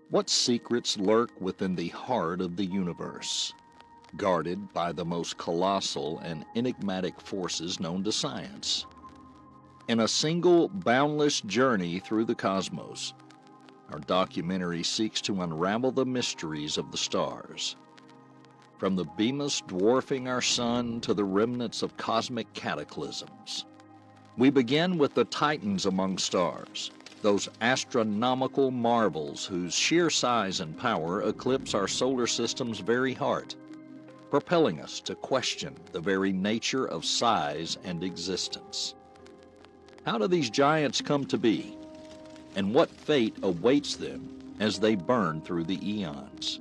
What secrets lurk within the heart of the universe, guarded by the most colossal and enigmatic forces known to science? In a single, boundless journey through the cosmos, our documentary seeks to unravel the mysteries of the stars. From the behemoths dwarfing our sun to the remnants of cosmic cataclysms. We begin with the titans among stars, those astronomical marvels whose sheer size and power eclipse our solar system's very heart, propelling us to question the very nature of size and existence. How do these giants come to be, and what fate awaits them as they burn through the eons?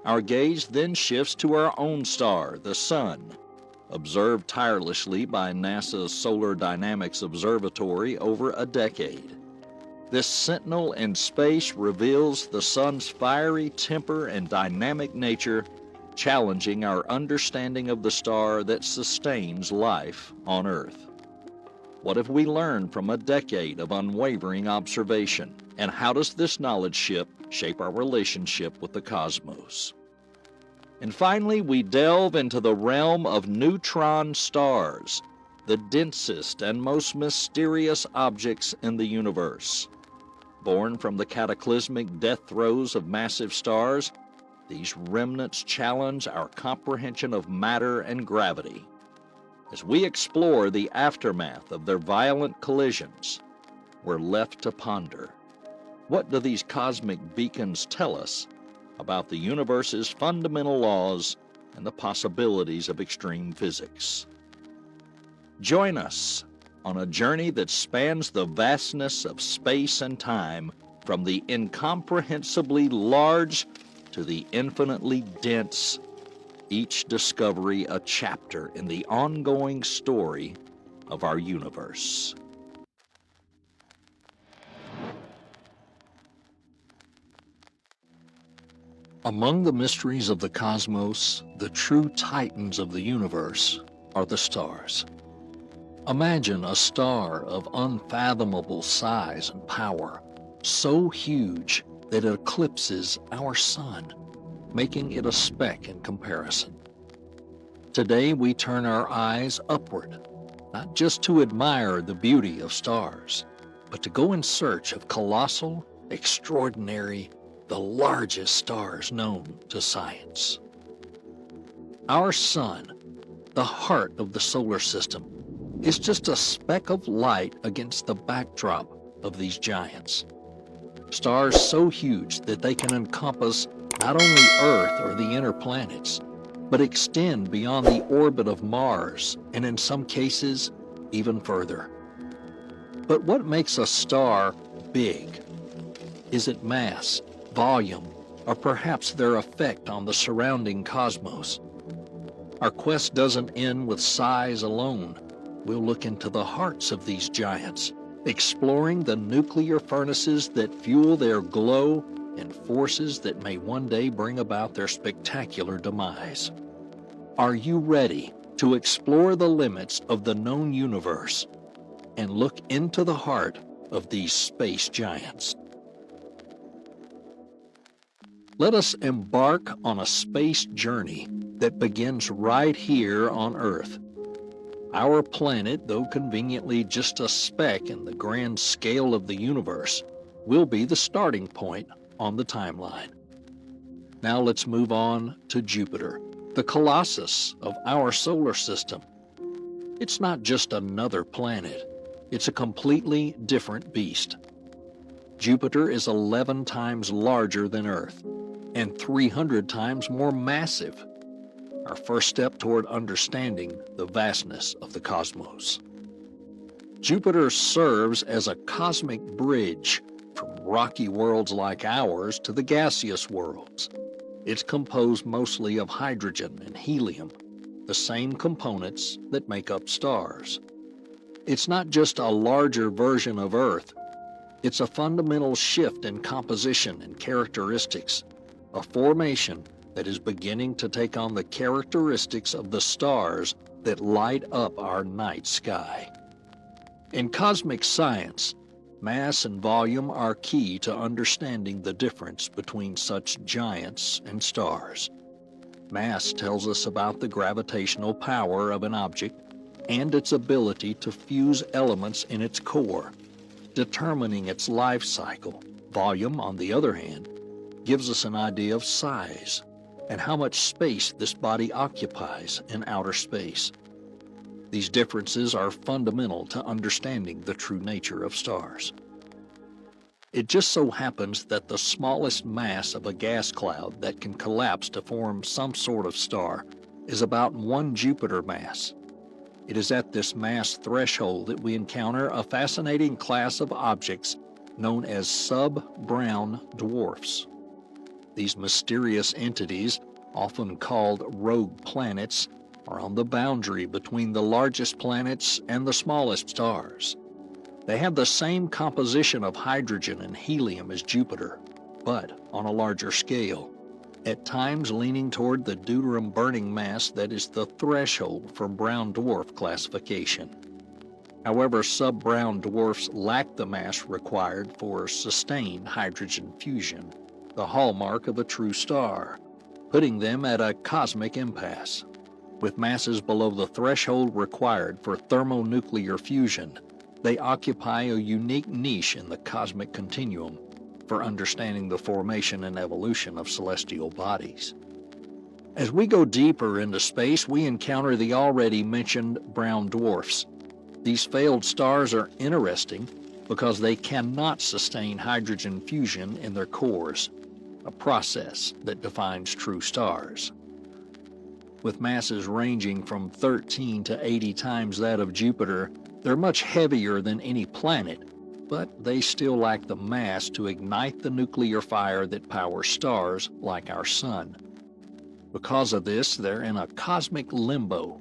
Our gaze then shifts to our own star, the Sun, observed tirelessly by NASA's Solar Dynamics Observatory over a decade. This sentinel in space reveals the Sun's fiery temper and dynamic nature, challenging our understanding of the star that sustains life on Earth. What have we learned from a decade of unwavering observation, and how does this knowledge shape our relationship with the cosmos? And finally, we delve into the realm of neutron stars, the densest and most mysterious objects in the universe. Born from the cataclysmic death throes of massive stars, these remnants challenge our comprehension of matter and gravity. As we explore the aftermath of their violent collisions, we're left to ponder, what do these cosmic beacons tell us about the universe's fundamental laws and the possibilities of extreme physics? Join us on a journey that spans the vastness of space and time, from the incomprehensibly large to the infinitely dense, each discovery a chapter in the ongoing story of our universe. Among the mysteries of the cosmos, the true titans of the universe are the stars. Imagine a star of unfathomable size and power, so huge that it eclipses our sun, making it a speck in comparison. Today we turn our eyes upward, not just to admire the beauty of stars, but to go in search of colossal, extraordinary, the largest stars known to science. Our sun, the heart of the solar system, is just a speck of light against the backdrop of these giants. Stars so huge that they can encompass not only Earth or the inner planets, but extend beyond the orbit of Mars, and in some cases, even further. But what makes a star big? Is it mass, volume, or perhaps their effect on the surrounding cosmos? Our quest doesn't end with size alone. We'll look into the hearts of these giants, exploring the nuclear furnaces that fuel their glow and forces that may one day bring about their spectacular demise. Are you ready to explore the limits of the known universe and look into the heart of these space giants? Let us embark on a space journey that begins right here on Earth. Our planet, though conveniently just a speck in the grand scale of the universe, will be the starting point on the timeline. Now let's move on to Jupiter, the colossus of our solar system. It's not just another planet, it's a completely different beast. Jupiter is 11 times larger than Earth and 300 times more massive. Our first step toward understanding the vastness of the cosmos. Jupiter serves as a cosmic bridge from rocky worlds like ours to the gaseous worlds. It's composed mostly of hydrogen and helium, the same components that make up stars. It's not just a larger version of Earth, it's a fundamental shift in composition and characteristics, a formation that is beginning to take on the characteristics of the stars that light up our night sky. In cosmic science, Mass and volume are key to understanding the difference between such giants and stars. Mass tells us about the gravitational power of an object and its ability to fuse elements in its core, determining its life cycle. Volume, on the other hand, gives us an idea of size and how much space this body occupies in outer space. These differences are fundamental to understanding the true nature of stars. It just so happens that the smallest mass of a gas cloud that can collapse to form some sort of star is about 1 Jupiter mass. It is at this mass threshold that we encounter a fascinating class of objects known as sub-brown dwarfs. These mysterious entities, often called rogue planets, are on the boundary between the largest planets and the smallest stars. They have the same composition of hydrogen and helium as Jupiter, but on a larger scale, at times leaning toward the deuterium burning mass that is the threshold for brown dwarf classification. However, sub-brown dwarfs lack the mass required for sustained hydrogen fusion, the hallmark of a true star, putting them at a cosmic impasse. With masses below the threshold required for thermonuclear fusion, they occupy a unique niche in the cosmic continuum for understanding the formation and evolution of celestial bodies. As we go deeper into space, we encounter the already mentioned brown dwarfs. These failed stars are interesting because they cannot sustain hydrogen fusion in their cores, a process that defines true stars. With masses ranging from 13 to 80 times that of Jupiter, they're much heavier than any planet, but they still lack the mass to ignite the nuclear fire that powers stars like our Sun. Because of this, they're in a cosmic limbo,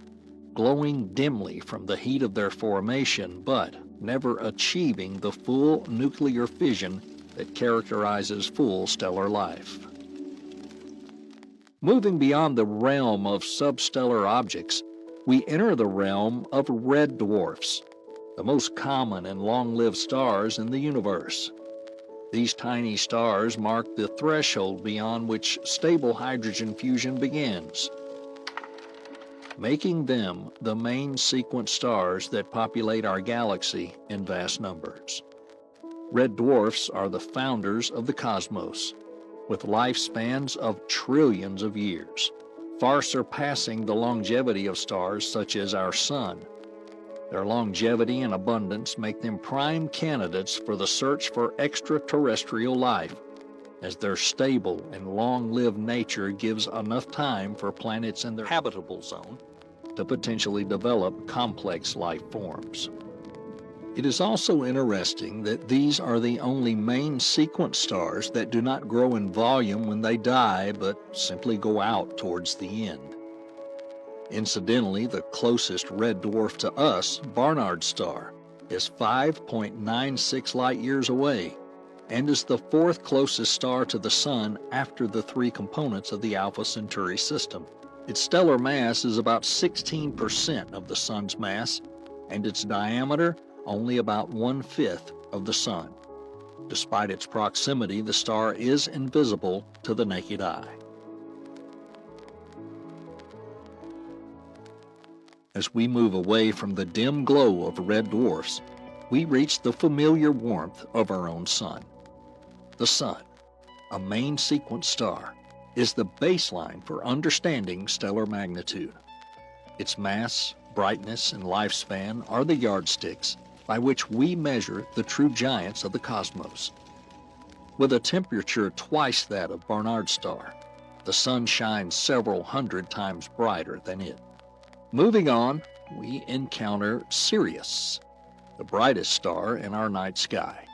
glowing dimly from the heat of their formation, but never achieving the full nuclear fission that characterizes full stellar life. Moving beyond the realm of substellar objects, we enter the realm of red dwarfs, the most common and long-lived stars in the universe. These tiny stars mark the threshold beyond which stable hydrogen fusion begins, making them the main sequence stars that populate our galaxy in vast numbers. Red dwarfs are the founders of the cosmos, with lifespans of trillions of years, far surpassing the longevity of stars such as our Sun. Their longevity and abundance make them prime candidates for the search for extraterrestrial life, as their stable and long-lived nature gives enough time for planets in their habitable zone to potentially develop complex life forms. It is also interesting that these are the only main sequence stars that do not grow in volume when they die, but simply go out towards the end. Incidentally, the closest red dwarf to us, Barnard's star, is 5.96 light-years away and is the 4th closest star to the Sun after the 3 components of the Alpha Centauri system. Its stellar mass is about 16% of the Sun's mass, and its diameter only about 1/5 of the Sun. Despite its proximity, the star is invisible to the naked eye. As we move away from the dim glow of red dwarfs, we reach the familiar warmth of our own Sun. The Sun, a main sequence star, is the baseline for understanding stellar magnitude. Its mass, brightness, and lifespan are the yardsticks by which we measure the true giants of the cosmos. With a temperature twice that of Barnard's star, the Sun shines several hundred times brighter than it. Moving on, we encounter Sirius, the brightest star in our night sky.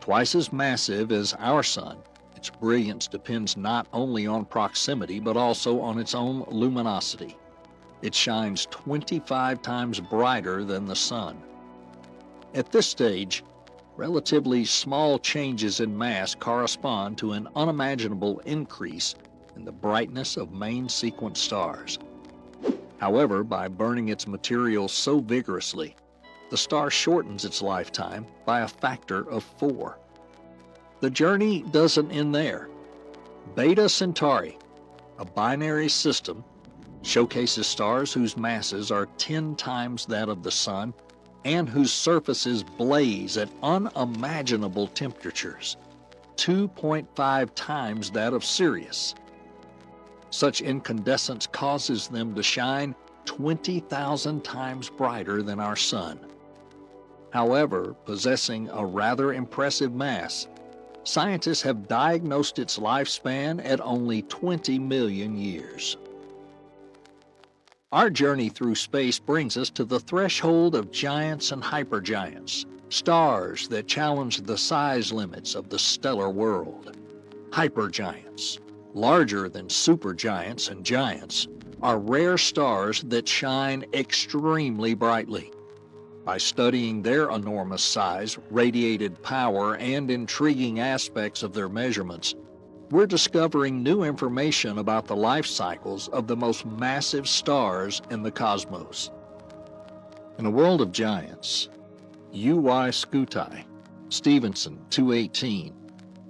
Twice as massive as our Sun, its brilliance depends not only on proximity but also on its own luminosity. It shines 25 times brighter than the Sun. At this stage, relatively small changes in mass correspond to an unimaginable increase in the brightness of main sequence stars. However, by burning its material so vigorously, the star shortens its lifetime by a factor of 4. The journey doesn't end there. Beta Centauri, a binary system, showcases stars whose masses are 10 times that of the Sun and whose surfaces blaze at unimaginable temperatures, 2.5 times that of Sirius. Such incandescence causes them to shine 20,000 times brighter than our Sun. However, possessing a rather impressive mass, scientists have diagnosed its lifespan at only 20 million years. Our journey through space brings us to the threshold of giants and hypergiants, stars that challenge the size limits of the stellar world. Hypergiants, larger than supergiants and giants, are rare stars that shine extremely brightly. By studying their enormous size, radiated power, and intriguing aspects of their measurements, we're discovering new information about the life cycles of the most massive stars in the cosmos. In a world of giants, UY Scuti, Stephenson 218,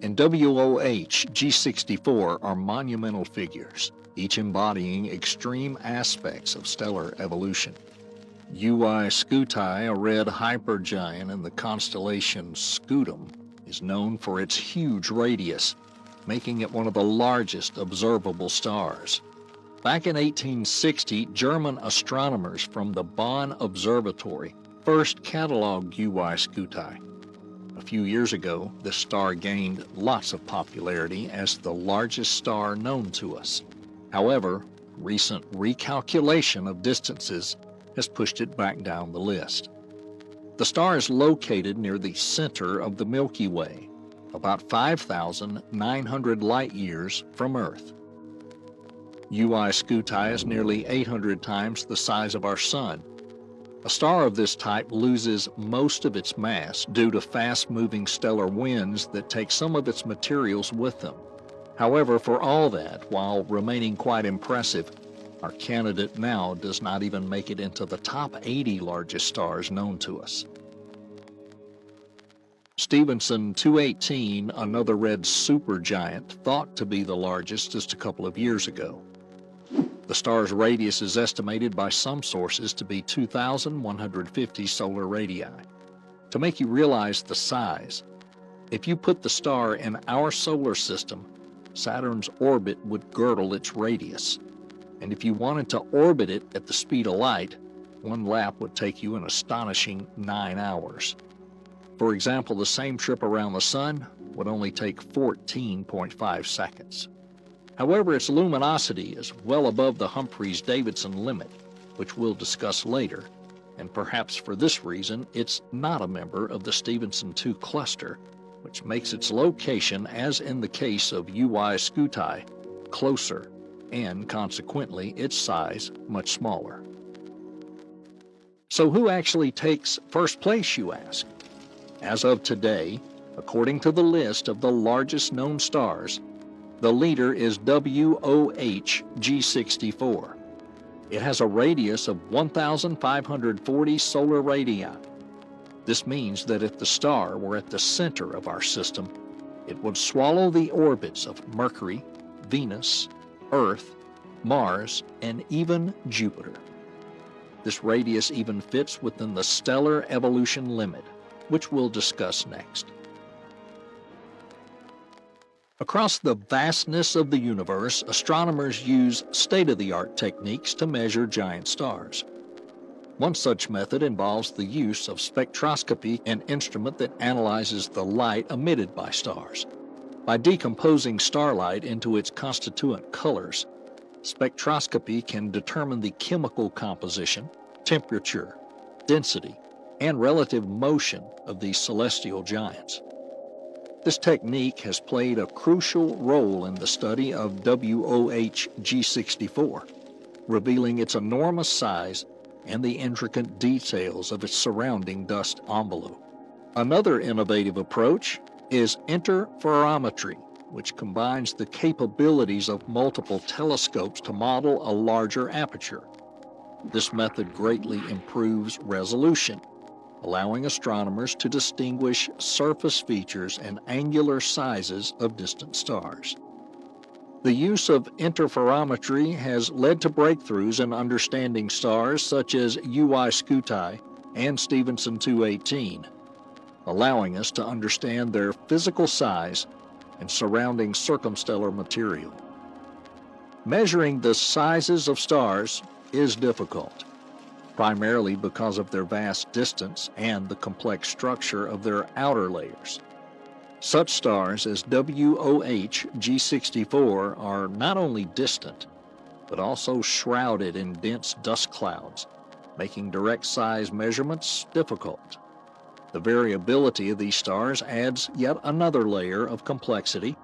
and WOH G64 are monumental figures, each embodying extreme aspects of stellar evolution. UY Scuti, a red hypergiant in the constellation Scutum, is known for its huge radius, making it one of the largest observable stars. Back in 1860, German astronomers from the Bonn Observatory first cataloged UY Scuti. A few years ago, this star gained lots of popularity as the largest star known to us. However, recent recalculation of distances has pushed it back down the list. The star is located near the center of the Milky Way, about 5,900 light-years from Earth. UY Scuti is nearly 800 times the size of our Sun. A star of this type loses most of its mass due to fast-moving stellar winds that take some of its materials with them. However, for all that, while remaining quite impressive, our candidate now does not even make it into the top 80 largest stars known to us. Stephenson 218, another red supergiant, thought to be the largest just a couple of years ago. The star's radius is estimated by some sources to be 2,150 solar radii. To make you realize the size, if you put the star in our solar system, Saturn's orbit would girdle its radius. And if you wanted to orbit it at the speed of light, one lap would take you an astonishing 9 hours. For example, the same trip around the Sun would only take 14.5 seconds. However, its luminosity is well above the Humphreys-Davidson limit, which we'll discuss later, and perhaps for this reason, it's not a member of the Stephenson 2 cluster, which makes its location, as in the case of UY Scuti, closer, and consequently its size much smaller. So who actually takes first place, you ask? As of today, according to the list of the largest known stars, the leader is WOH G64. It has a radius of 1,540 solar radii. This means that if the star were at the center of our system, it would swallow the orbits of Mercury, Venus, Earth, Mars, and even Jupiter. This radius even fits within the stellar evolution limit, which we'll discuss next. Across the vastness of the universe, astronomers use state-of-the-art techniques to measure giant stars. One such method involves the use of spectroscopy, an instrument that analyzes the light emitted by stars. By decomposing starlight into its constituent colors, spectroscopy can determine the chemical composition, temperature, density, and relative motion of these celestial giants. This technique has played a crucial role in the study of WOH G64, revealing its enormous size and the intricate details of its surrounding dust envelope. Another innovative approach is interferometry, which combines the capabilities of multiple telescopes to model a larger aperture. This method greatly improves resolution, allowing astronomers to distinguish surface features and angular sizes of distant stars. The use of interferometry has led to breakthroughs in understanding stars such as UY Scuti and Stephenson 218, allowing us to understand their physical size and surrounding circumstellar material. Measuring the sizes of stars is difficult, primarily because of their vast distance and the complex structure of their outer layers. Such stars as WOH G64 are not only distant, but also shrouded in dense dust clouds, making direct size measurements difficult. The variability of these stars adds yet another layer of complexity,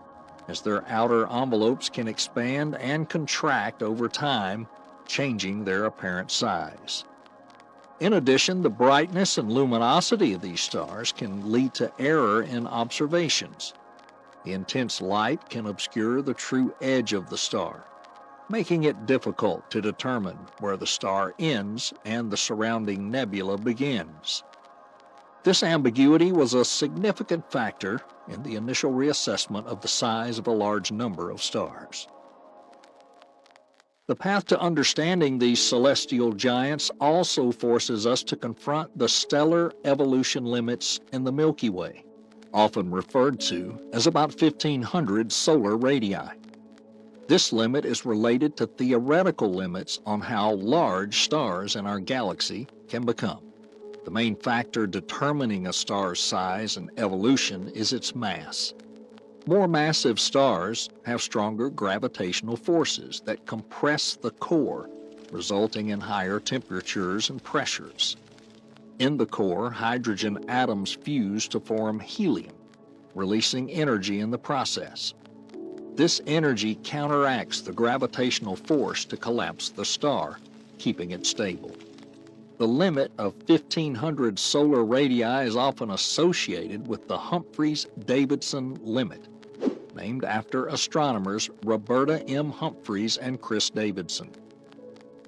as their outer envelopes can expand and contract over time, changing their apparent size. In addition, the brightness and luminosity of these stars can lead to error in observations. The intense light can obscure the true edge of the star, making it difficult to determine where the star ends and the surrounding nebula begins. This ambiguity was a significant factor in the initial reassessment of the size of a large number of stars. The path to understanding these celestial giants also forces us to confront the stellar evolution limits in the Milky Way, often referred to as about 1,500 solar radii. This limit is related to theoretical limits on how large stars in our galaxy can become. The main factor determining a star's size and evolution is its mass. More massive stars have stronger gravitational forces that compress the core, resulting in higher temperatures and pressures. In the core, hydrogen atoms fuse to form helium, releasing energy in the process. This energy counteracts the gravitational force to collapse the star, keeping it stable. The limit of 1,500 solar radii is often associated with the Humphreys-Davidson limit, named after astronomers Roberta M. Humphreys and Chris Davidson.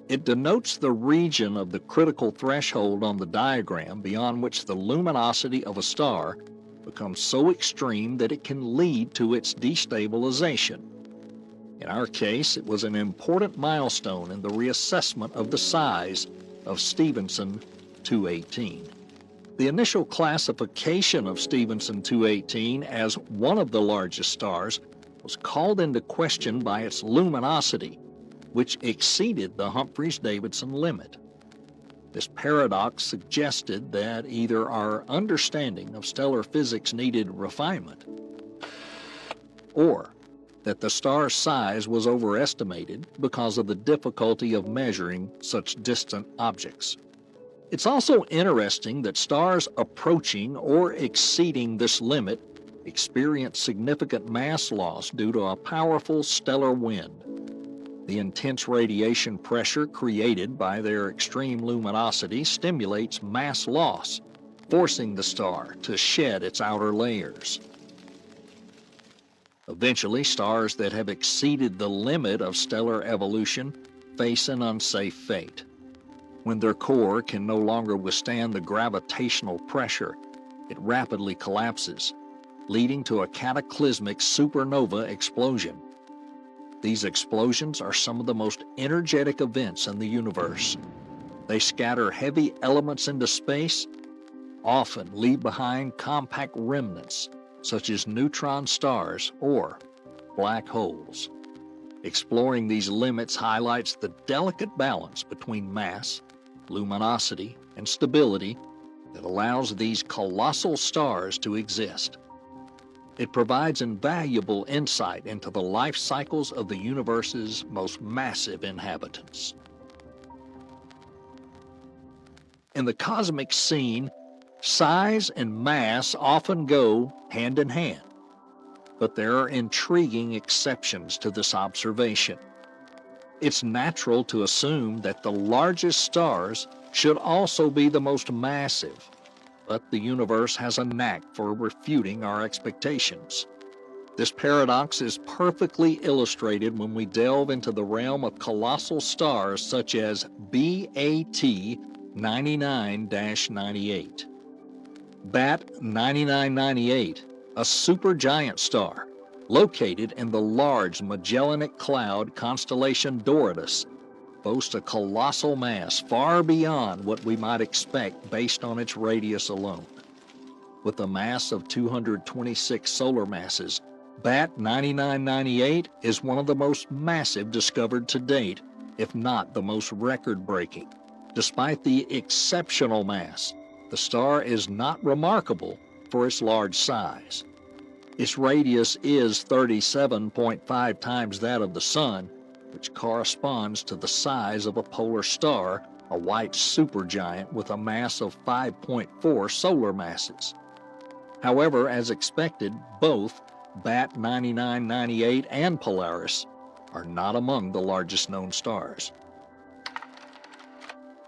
It denotes the region of the critical threshold on the diagram beyond which the luminosity of a star becomes so extreme that it can lead to its destabilization. In our case, it was an important milestone in the reassessment of the size of Stephenson 218. The initial classification of Stephenson 218 as one of the largest stars was called into question by its luminosity, which exceeded the Humphreys-Davidson limit. This paradox suggested that either our understanding of stellar physics needed refinement, or that the star's size was overestimated because of the difficulty of measuring such distant objects. It's also interesting that stars approaching or exceeding this limit experience significant mass loss due to a powerful stellar wind. The intense radiation pressure created by their extreme luminosity stimulates mass loss, forcing the star to shed its outer layers. Eventually, stars that have exceeded the limit of stellar evolution face an unsafe fate. When their core can no longer withstand the gravitational pressure, it rapidly collapses, leading to a cataclysmic supernova explosion. These explosions are some of the most energetic events in the universe. They scatter heavy elements into space, often leave behind compact remnants, such as neutron stars or black holes. Exploring these limits highlights the delicate balance between mass, luminosity, and stability that allows these colossal stars to exist. It provides invaluable insight into the life cycles of the universe's most massive inhabitants. In the cosmic scene, size and mass often go hand in hand, but there are intriguing exceptions to this observation. It's natural to assume that the largest stars should also be the most massive, but the universe has a knack for refuting our expectations. This paradox is perfectly illustrated when we delve into the realm of colossal stars such as BAT 99-98. BAT 9998, a supergiant star, located in the large Magellanic Cloud constellation Doradus, boasts a colossal mass far beyond what we might expect based on its radius alone. With a mass of 226 solar masses, BAT 9998 is one of the most massive discovered to date, if not the most record-breaking. Despite the exceptional mass, the star is not remarkable for its large size. Its radius is 37.5 times that of the Sun, which corresponds to the size of a polar star, a white supergiant with a mass of 5.4 solar masses. However, as expected, both BAT 9998 and Polaris are not among the largest known stars.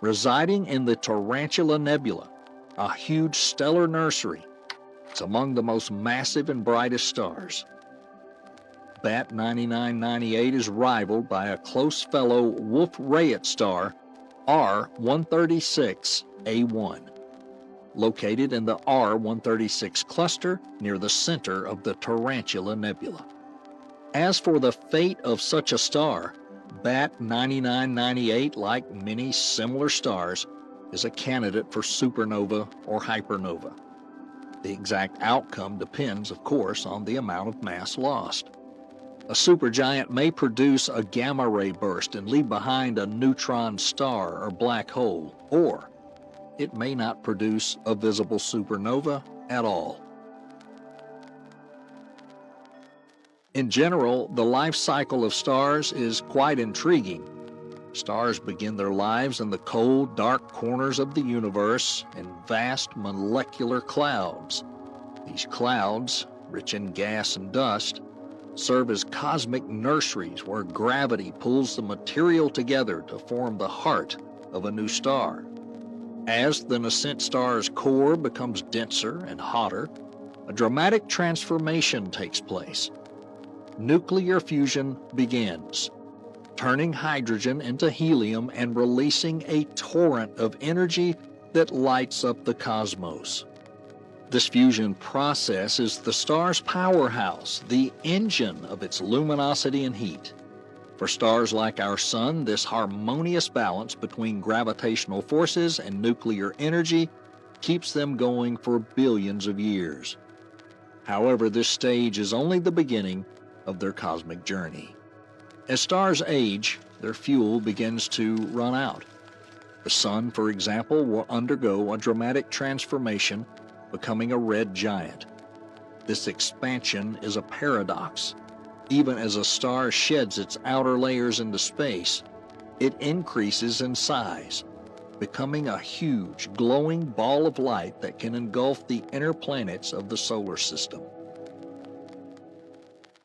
Residing in the Tarantula Nebula, a huge stellar nursery, it's among the most massive and brightest stars. BAT 9998 is rivaled by a close fellow Wolf-Rayet star, R136A1, located in the R136 cluster near the center of the Tarantula Nebula. As for the fate of such a star, BAT 9998, like many similar stars, is a candidate for supernova or hypernova. The exact outcome depends, of course, on the amount of mass lost. A supergiant may produce a gamma ray burst and leave behind a neutron star or black hole, or it may not produce a visible supernova at all. In general, the life cycle of stars is quite intriguing. Stars begin their lives in the cold, dark corners of the universe in vast molecular clouds. These clouds, rich in gas and dust, serve as cosmic nurseries where gravity pulls the material together to form the heart of a new star. As the nascent star's core becomes denser and hotter, a dramatic transformation takes place. Nuclear fusion begins, turning hydrogen into helium and releasing a torrent of energy that lights up the cosmos. This fusion process is the star's powerhouse, the engine of its luminosity and heat. For stars like our Sun, this harmonious balance between gravitational forces and nuclear energy keeps them going for billions of years. However, this stage is only the beginning of their cosmic journey. As stars age, their fuel begins to run out. The Sun, for example, will undergo a dramatic transformation, becoming a red giant. This expansion is a paradox. Even as a star sheds its outer layers into space, it increases in size, becoming a huge, glowing ball of light that can engulf the inner planets of the solar system.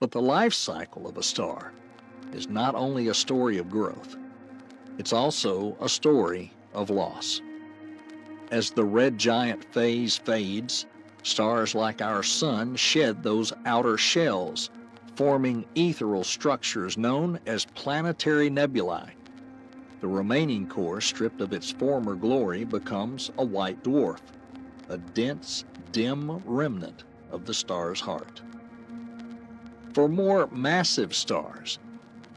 But the life cycle of a star is not only a story of growth, it's also a story of loss. As the red giant phase fades, stars like our Sun shed those outer shells, forming ethereal structures known as planetary nebulae. The remaining core, stripped of its former glory, becomes a white dwarf, a dense, dim remnant of the star's heart. For more massive stars,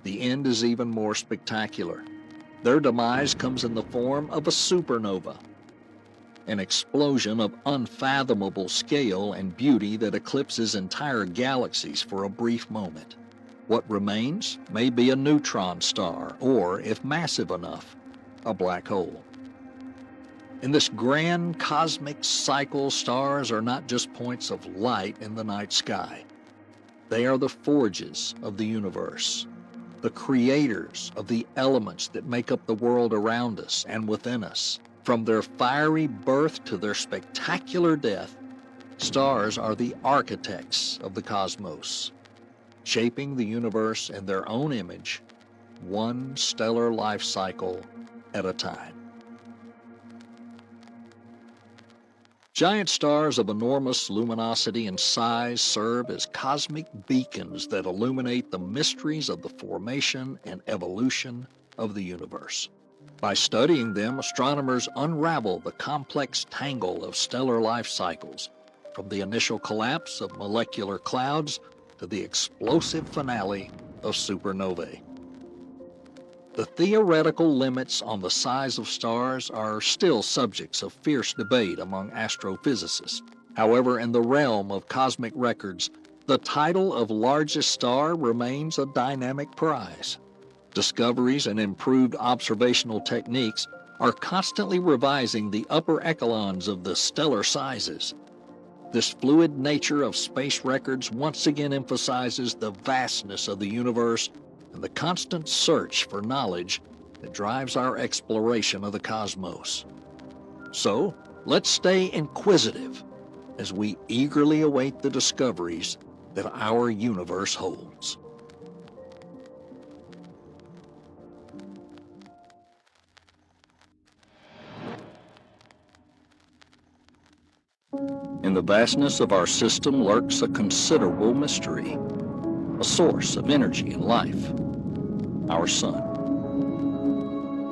the end is even more spectacular. Their demise comes in the form of a supernova, an explosion of unfathomable scale and beauty that eclipses entire galaxies for a brief moment. What remains may be a neutron star, or, if massive enough, a black hole. In this grand cosmic cycle, stars are not just points of light in the night sky. They are the forges of the universe, the creators of the elements that make up the world around us and within us. From their fiery birth to their spectacular death, stars are the architects of the cosmos, shaping the universe in their own image, one stellar life cycle at a time. Giant stars of enormous luminosity and size serve as cosmic beacons that illuminate the mysteries of the formation and evolution of the universe. By studying them, astronomers unravel the complex tangle of stellar life cycles, from the initial collapse of molecular clouds to the explosive finale of supernovae. The theoretical limits on the size of stars are still subjects of fierce debate among astrophysicists. However, in the realm of cosmic records, the title of largest star remains a dynamic prize. Discoveries and improved observational techniques are constantly revising the upper echelons of the stellar sizes. This fluid nature of space records once again emphasizes the vastness of the universe and the constant search for knowledge that drives our exploration of the cosmos. So, let's stay inquisitive as we eagerly await the discoveries that our universe holds. In the vastness of our system lurks a considerable mystery, a source of energy and life, our sun.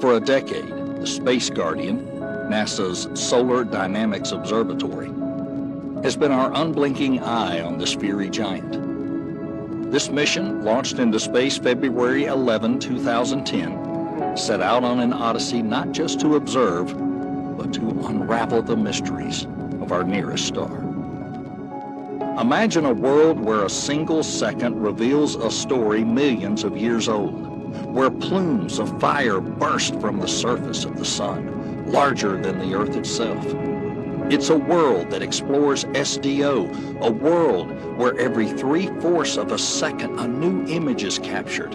For a decade, the Space Guardian, NASA's Solar Dynamics Observatory, has been our unblinking eye on this fiery giant. This mission, launched into space February 11, 2010, set out on an odyssey not just to observe, but to unravel the mysteries of our nearest star. Imagine a world where a single second reveals a story millions of years old, where plumes of fire burst from the surface of the sun, larger than the Earth itself. It's a world that explores SDO, a world where every 3/4 of a second a new image is captured,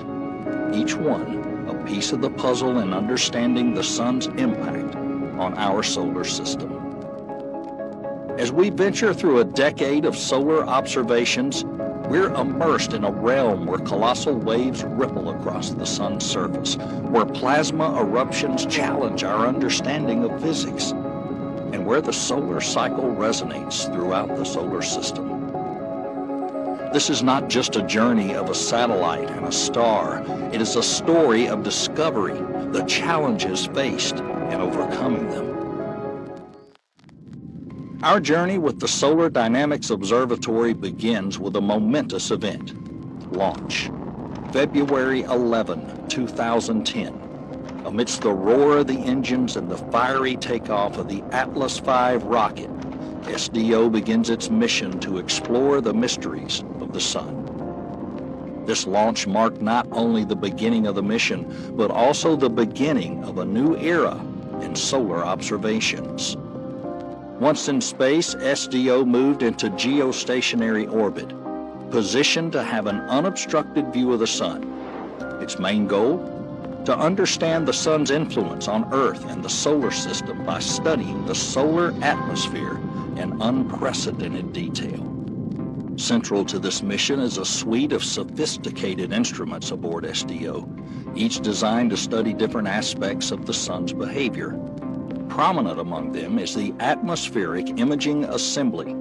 each one a piece of the puzzle in understanding the sun's impact on our solar system. As we venture through a decade of solar observations, we're immersed in a realm where colossal waves ripple across the sun's surface, where plasma eruptions challenge our understanding of physics, and where the solar cycle resonates throughout the solar system. This is not just a journey of a satellite and a star. It is a story of discovery, the challenges faced, and overcoming them. Our journey with the Solar Dynamics Observatory begins with a momentous event, launch, February 11, 2010. Amidst the roar of the engines and the fiery takeoff of the Atlas V rocket, SDO begins its mission to explore the mysteries of the sun. This launch marked not only the beginning of the mission, but also the beginning of a new era in solar observations. Once in space, SDO moved into geostationary orbit, positioned to have an unobstructed view of the sun. Its main goal? To understand the sun's influence on Earth and the solar system by studying the solar atmosphere in unprecedented detail. Central to this mission is a suite of sophisticated instruments aboard SDO, each designed to study different aspects of the sun's behavior. Prominent among them is the Atmospheric Imaging Assembly.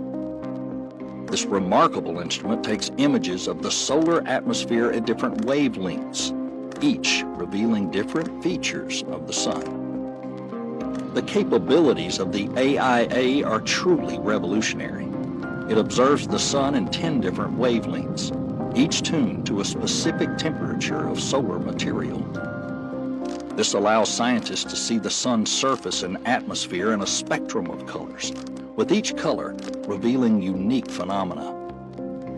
This remarkable instrument takes images of the solar atmosphere at different wavelengths, each revealing different features of the sun. The capabilities of the AIA are truly revolutionary. It observes the sun in 10 different wavelengths, each tuned to a specific temperature of solar material. This allows scientists to see the sun's surface and atmosphere in a spectrum of colors, with each color revealing unique phenomena.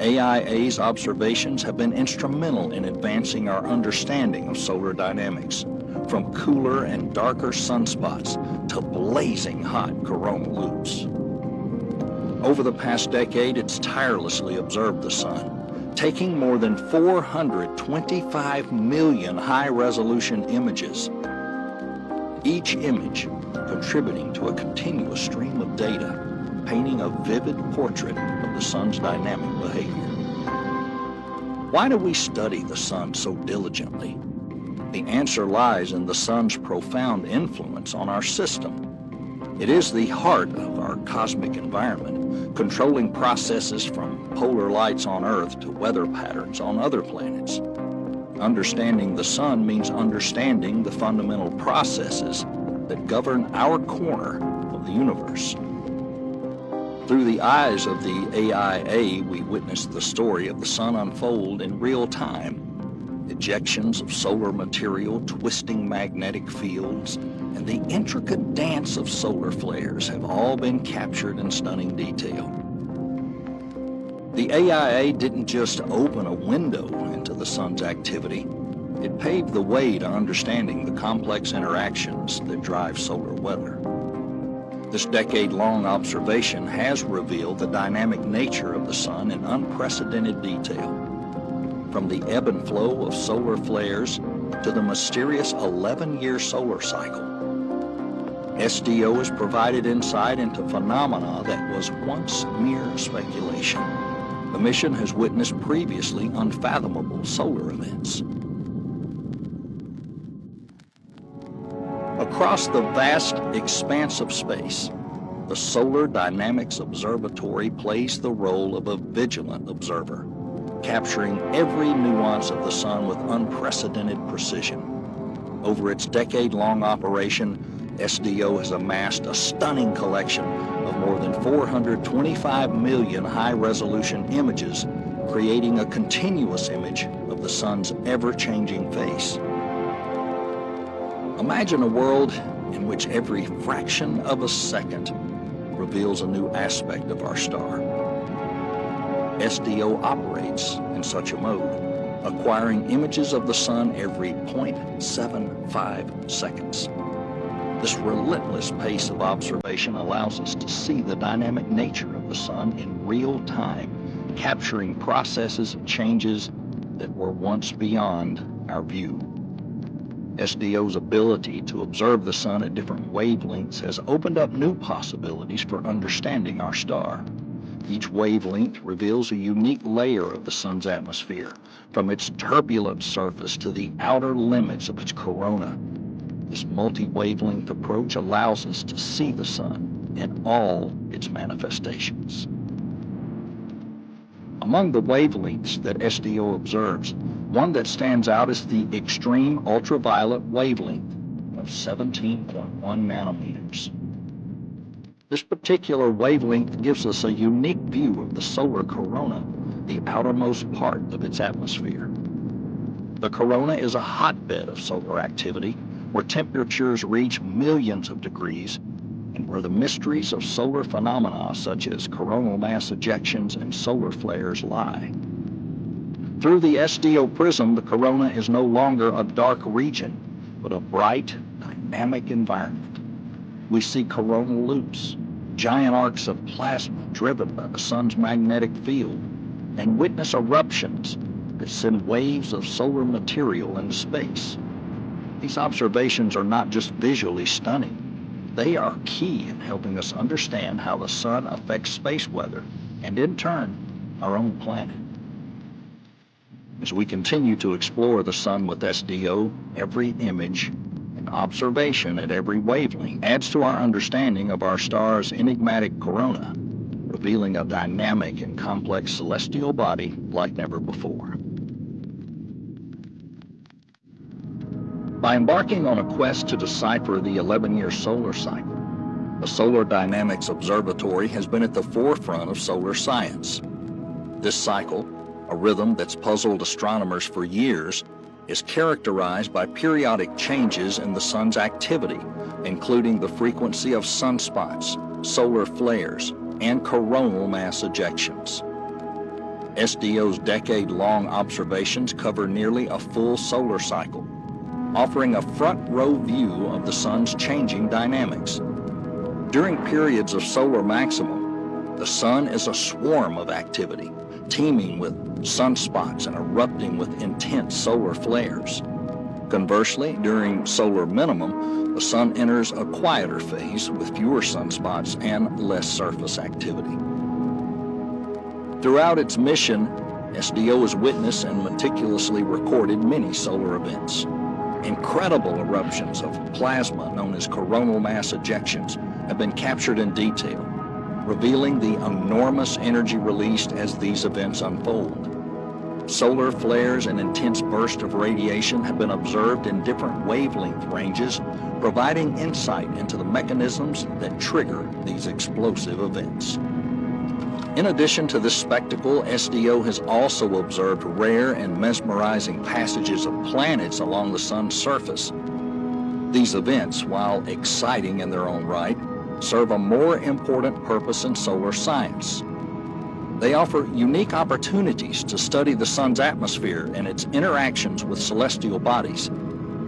AIA's observations have been instrumental in advancing our understanding of solar dynamics, from cooler and darker sunspots to blazing hot coronal loops. Over the past decade, it's tirelessly observed the sun, taking more than 425 million high-resolution images, each image contributing to a continuous stream of data, painting a vivid portrait of the sun's dynamic behavior. Why do we study the sun so diligently? The answer lies in the sun's profound influence on our system. It is the heart of our cosmic environment, controlling processes from polar lights on Earth to weather patterns on other planets. understanding the sun means understanding the fundamental processes that govern our corner of the universe. Through the eyes of the AIA, we witness the story of the sun unfold in real time. Ejections of solar material, twisting magnetic fields, and the intricate dance of solar flares have all been captured in stunning detail. The AIA didn't just open a window into the sun's activity, it paved the way to understanding the complex interactions that drive solar weather. This decade-long observation has revealed the dynamic nature of the sun in unprecedented detail. From the ebb and flow of solar flares to the mysterious 11-year solar cycle, SDO has provided insight into phenomena that was once mere speculation. The mission has witnessed previously unfathomable solar events. Across the vast expanse of space, the Solar Dynamics Observatory plays the role of a vigilant observer, capturing every nuance of the sun with unprecedented precision. Over its decade-long operation, SDO has amassed a stunning collection of more than 425 million high-resolution images, creating a continuous image of the sun's ever-changing face. Imagine a world in which every fraction of a second reveals a new aspect of our star. SDO operates in such a mode, acquiring images of the sun every 0.75 seconds. This relentless pace of observation allows us to see the dynamic nature of the sun in real time, capturing processes and changes that were once beyond our view. SDO's ability to observe the sun at different wavelengths has opened up new possibilities for understanding our star. Each wavelength reveals a unique layer of the sun's atmosphere, from its turbulent surface to the outer limits of its corona. This multi-wavelength approach allows us to see the sun in all its manifestations. Among the wavelengths that SDO observes, one that stands out is the extreme ultraviolet wavelength of 17.1 nanometers. This particular wavelength gives us a unique view of the solar corona, the outermost part of its atmosphere. The corona is a hotbed of solar activity, where temperatures reach millions of degrees, and where the mysteries of solar phenomena such as coronal mass ejections and solar flares lie. Through the SDO prism, the corona is no longer a dark region, but a bright, dynamic environment. We see coronal loops, giant arcs of plasma driven by the sun's magnetic field, and witness eruptions that send waves of solar material into space. These observations are not just visually stunning, they are key in helping us understand how the sun affects space weather, and in turn, our own planet. As we continue to explore the sun with SDO, every image and observation at every wavelength adds to our understanding of our star's enigmatic corona, revealing a dynamic and complex celestial body like never before. By embarking on a quest to decipher the 11-year solar cycle, the Solar Dynamics Observatory has been at the forefront of solar science. This cycle, a rhythm that's puzzled astronomers for years, is characterized by periodic changes in the sun's activity, including the frequency of sunspots, solar flares, and coronal mass ejections. SDO's decade-long observations cover nearly a full solar cycle, offering a front-row view of the sun's changing dynamics. During periods of solar maximum, the sun is a swarm of activity, teeming with sunspots and erupting with intense solar flares. Conversely, during solar minimum, the sun enters a quieter phase with fewer sunspots and less surface activity. Throughout its mission, SDO has witnessed and meticulously recorded many solar events. Incredible eruptions of plasma known as coronal mass ejections have been captured in detail, revealing the enormous energy released as these events unfold. Solar flares and intense bursts of radiation have been observed in different wavelength ranges, providing insight into the mechanisms that trigger these explosive events. In addition to this spectacle, SDO has also observed rare and mesmerizing passages of planets along the sun's surface. These events, while exciting in their own right, serve a more important purpose in solar science. They offer unique opportunities to study the sun's atmosphere and its interactions with celestial bodies,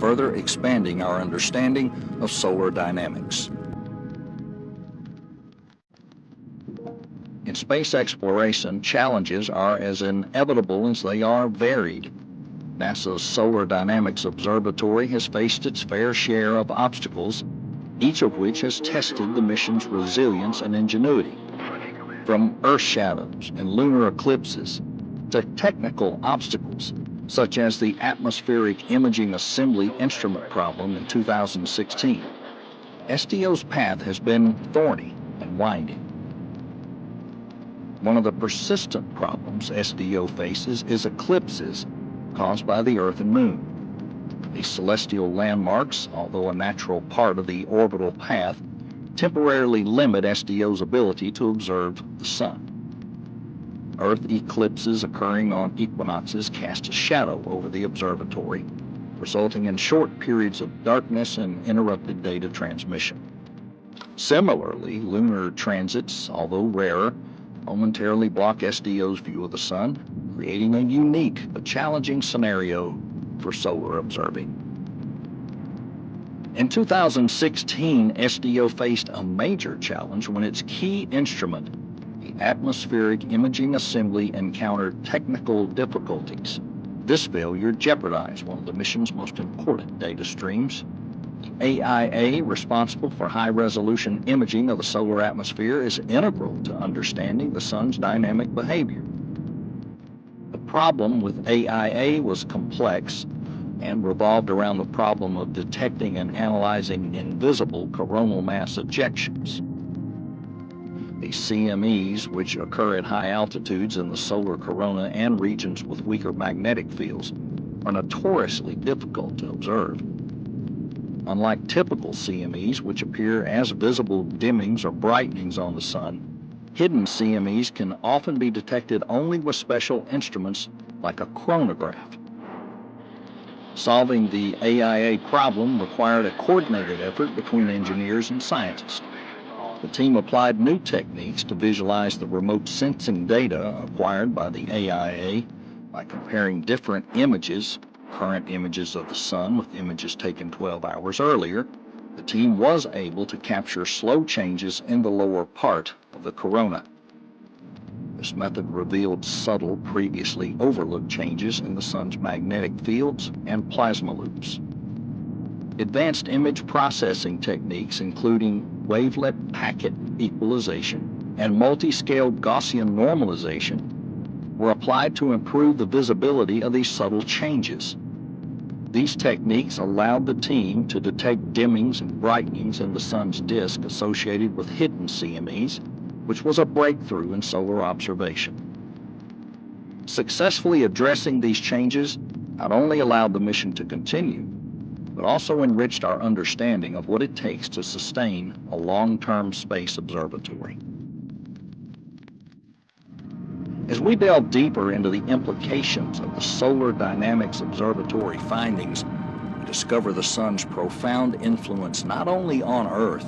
further expanding our understanding of solar dynamics. In space exploration, challenges are as inevitable as they are varied. NASA's Solar Dynamics Observatory has faced its fair share of obstacles, each of which has tested the mission's resilience and ingenuity. From Earth shadows and lunar eclipses to technical obstacles, such as the Atmospheric Imaging Assembly instrument problem in 2016, SDO's path has been thorny and winding. One of the persistent problems SDO faces is eclipses caused by the Earth and Moon. These celestial landmarks, although a natural part of the orbital path, temporarily limit SDO's ability to observe the sun. Earth eclipses occurring on equinoxes cast a shadow over the observatory, resulting in short periods of darkness and interrupted data transmission. Similarly, lunar transits, although rarer, momentarily block SDO's view of the sun, creating a unique but challenging scenario for solar observing. In 2016, SDO faced a major challenge when its key instrument, the Atmospheric Imaging Assembly, encountered technical difficulties. This failure jeopardized one of the mission's most important data streams. The AIA, responsible for high-resolution imaging of the solar atmosphere, is integral to understanding the sun's dynamic behavior. The problem with AIA was complex and revolved around the problem of detecting and analyzing invisible coronal mass ejections. These CMEs, which occur at high altitudes in the solar corona and regions with weaker magnetic fields, are notoriously difficult to observe. Unlike typical CMEs, which appear as visible dimmings or brightenings on the sun, hidden CMEs can often be detected only with special instruments like a chronograph. Solving the AIA problem required a coordinated effort between engineers and scientists. The team applied new techniques to visualize the remote sensing data acquired by the AIA by comparing different images, current images of the sun with images taken 12 hours earlier. The team was able to capture slow changes in the lower part of the corona. This method revealed subtle, previously overlooked changes in the sun's magnetic fields and plasma loops. Advanced image processing techniques, including wavelet packet equalization and multi-scaled Gaussian normalization, were applied to improve the visibility of these subtle changes. These techniques allowed the team to detect dimmings and brightenings in the sun's disk associated with hidden CMEs, which was a breakthrough in solar observation. Successfully addressing these changes not only allowed the mission to continue, but also enriched our understanding of what it takes to sustain a long-term space observatory. As we delve deeper into the implications of the Solar Dynamics Observatory findings, we discover the sun's profound influence not only on Earth,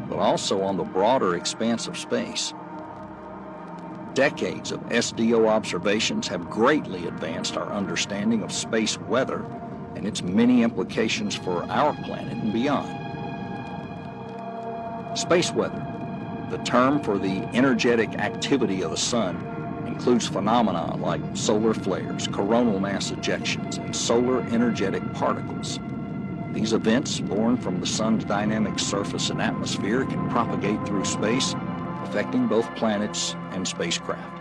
but also on the broader expanse of space. Decades of SDO observations have greatly advanced our understanding of space weather and its many implications for our planet and beyond. Space weather, the term for the energetic activity of the sun, includes phenomena like solar flares, coronal mass ejections, and solar energetic particles. These events, born from the sun's dynamic surface and atmosphere, can propagate through space, affecting both planets and spacecraft.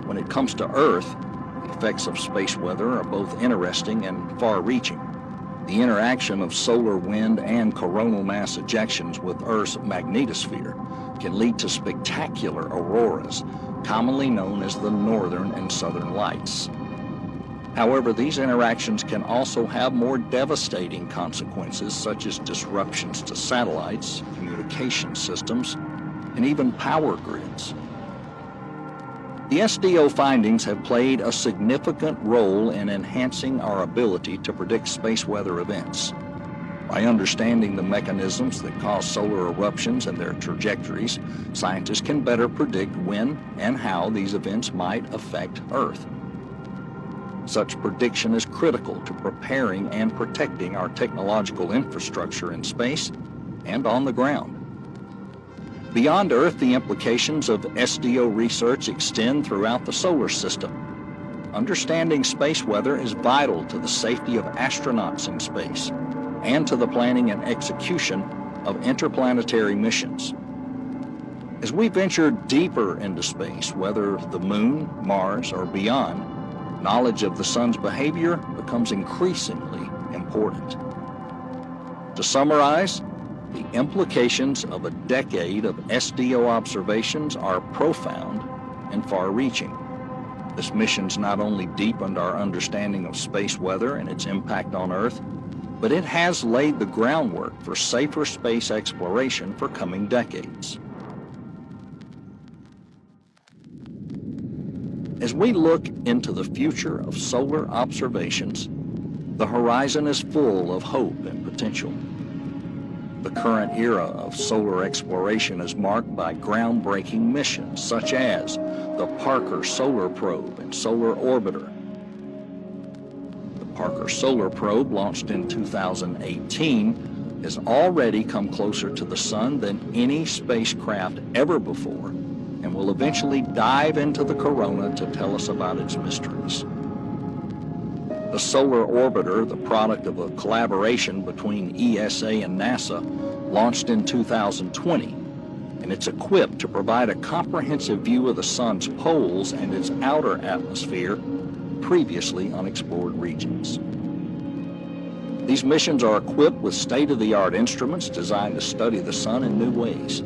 When it comes to Earth, the effects of space weather are both interesting and far-reaching. The interaction of solar wind and coronal mass ejections with Earth's magnetosphere can lead to spectacular auroras, commonly known as the northern and southern lights. However, these interactions can also have more devastating consequences, such as disruptions to satellites, communication systems, and even power grids. The SDO findings have played a significant role in enhancing our ability to predict space weather events. By understanding the mechanisms that cause solar eruptions and their trajectories, scientists can better predict when and how these events might affect Earth. Such prediction is critical to preparing and protecting our technological infrastructure in space and on the ground. Beyond Earth, the implications of SDO research extend throughout the solar system. Understanding space weather is vital to the safety of astronauts in space and to the planning and execution of interplanetary missions. As we venture deeper into space, whether the Moon, Mars, or beyond, knowledge of the sun's behavior becomes increasingly important. To summarize, the implications of a decade of SDO observations are profound and far-reaching. This mission's not only deepened our understanding of space weather and its impact on Earth, but it has laid the groundwork for safer space exploration for coming decades. As we look into the future of solar observations, the horizon is full of hope and potential. The current era of solar exploration is marked by groundbreaking missions such as the Parker Solar Probe and Solar Orbiter. The Parker Solar Probe, launched in 2018, has already come closer to the sun than any spacecraft ever before, and will eventually dive into the corona to tell us about its mysteries. The Solar Orbiter, the product of a collaboration between ESA and NASA, launched in 2020, and it's equipped to provide a comprehensive view of the sun's poles and its outer atmosphere, previously unexplored regions. These missions are equipped with state-of-the-art instruments designed to study the sun in new ways.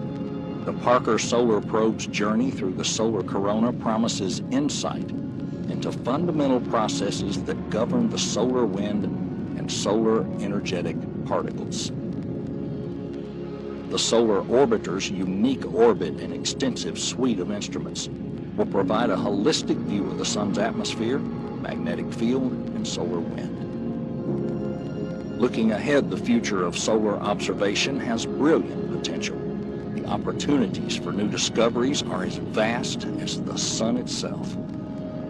The Parker Solar Probe's journey through the solar corona promises insight into fundamental processes that govern the solar wind and solar energetic particles. The Solar Orbiter's unique orbit and extensive suite of instruments will provide a holistic view of the sun's atmosphere, magnetic field, and solar wind. Looking ahead, the future of solar observation has brilliant potential. The opportunities for new discoveries are as vast as the sun itself.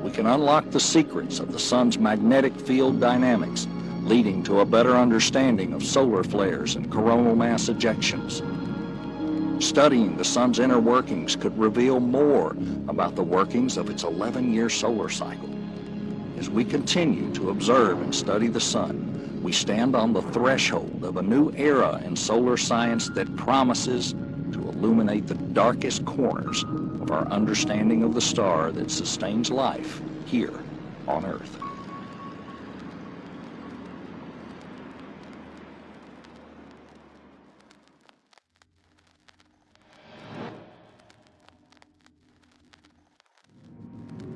We can unlock the secrets of the sun's magnetic field dynamics, leading to a better understanding of solar flares and coronal mass ejections. Studying the sun's inner workings could reveal more about the workings of its 11-year solar cycle. As we continue to observe and study the sun, we stand on the threshold of a new era in solar science that promises to illuminate the darkest corners of our understanding of the star that sustains life here on Earth.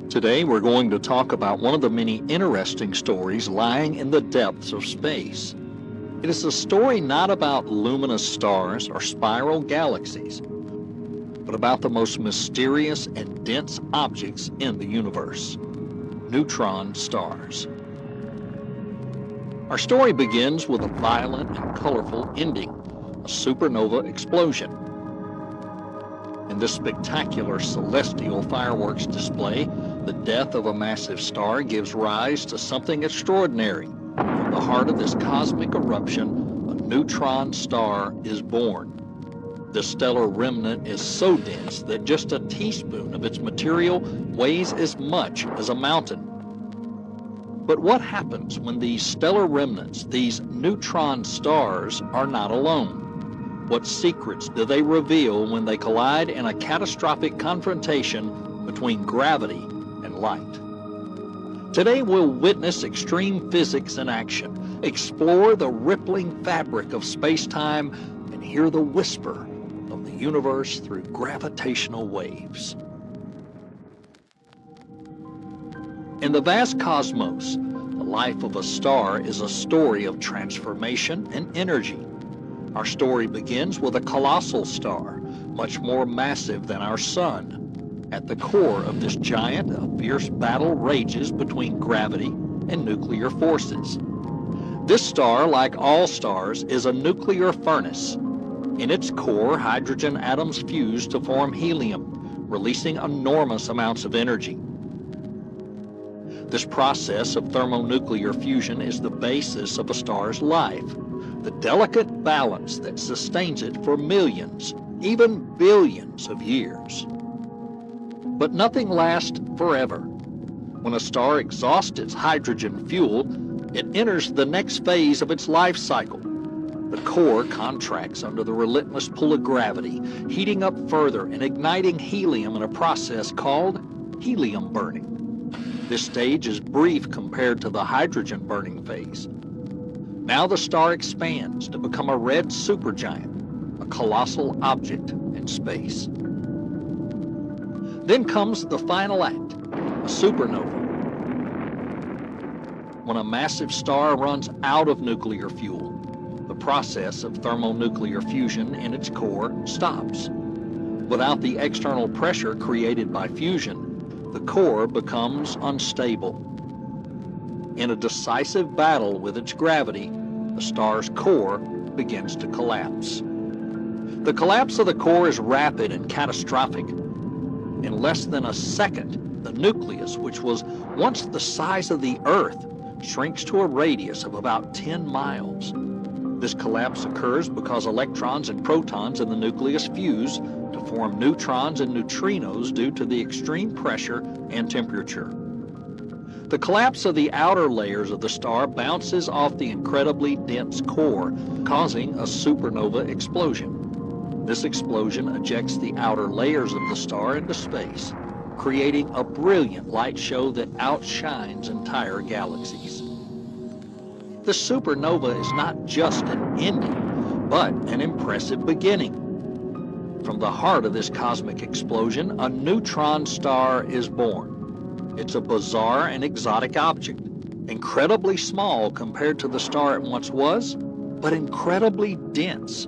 Today we're going to talk about one of the many interesting stories lying in the depths of space. It is a story not about luminous stars or spiral galaxies, but about the most mysterious and dense objects in the universe, neutron stars. Our story begins with a violent and colorful ending, a supernova explosion. In this spectacular celestial fireworks display, the death of a massive star gives rise to something extraordinary. From the heart of this cosmic eruption, a neutron star is born. The stellar remnant is so dense that just a teaspoon of its material weighs as much as a mountain. But what happens when these stellar remnants, these neutron stars, are not alone? What secrets do they reveal when they collide in a catastrophic confrontation between gravity and light? Today we'll witness extreme physics in action, explore the rippling fabric of space-time, and hear the whisper of the universe through gravitational waves. In the vast cosmos, the life of a star is a story of transformation and energy. Our story begins with a colossal star, much more massive than our sun. At the core of this giant, a fierce battle rages between gravity and nuclear forces. This star, like all stars, is a nuclear furnace. In its core, hydrogen atoms fuse to form helium, releasing enormous amounts of energy. This process of thermonuclear fusion is the basis of a star's life, the delicate balance that sustains it for millions, even billions of years. But nothing lasts forever. When a star exhausts its hydrogen fuel, it enters the next phase of its life cycle. The core contracts under the relentless pull of gravity, heating up further and igniting helium in a process called helium burning. This stage is brief compared to the hydrogen burning phase. Now the star expands to become a red supergiant, a colossal object in space. Then comes the final act, a supernova. When a massive star runs out of nuclear fuel, the process of thermonuclear fusion in its core stops. Without the external pressure created by fusion, the core becomes unstable. In a decisive battle with its gravity, the star's core begins to collapse. The collapse of the core is rapid and catastrophic. In less than a second, the nucleus, which was once the size of the Earth, shrinks to a radius of about 10 miles. This collapse occurs because electrons and protons in the nucleus fuse to form neutrons and neutrinos due to the extreme pressure and temperature. The collapse of the outer layers of the star bounces off the incredibly dense core, causing a supernova explosion. This explosion ejects the outer layers of the star into space, creating a brilliant light show that outshines entire galaxies. The supernova is not just an ending, but an impressive beginning. From the heart of this cosmic explosion, a neutron star is born. It's a bizarre and exotic object, incredibly small compared to the star it once was, but incredibly dense.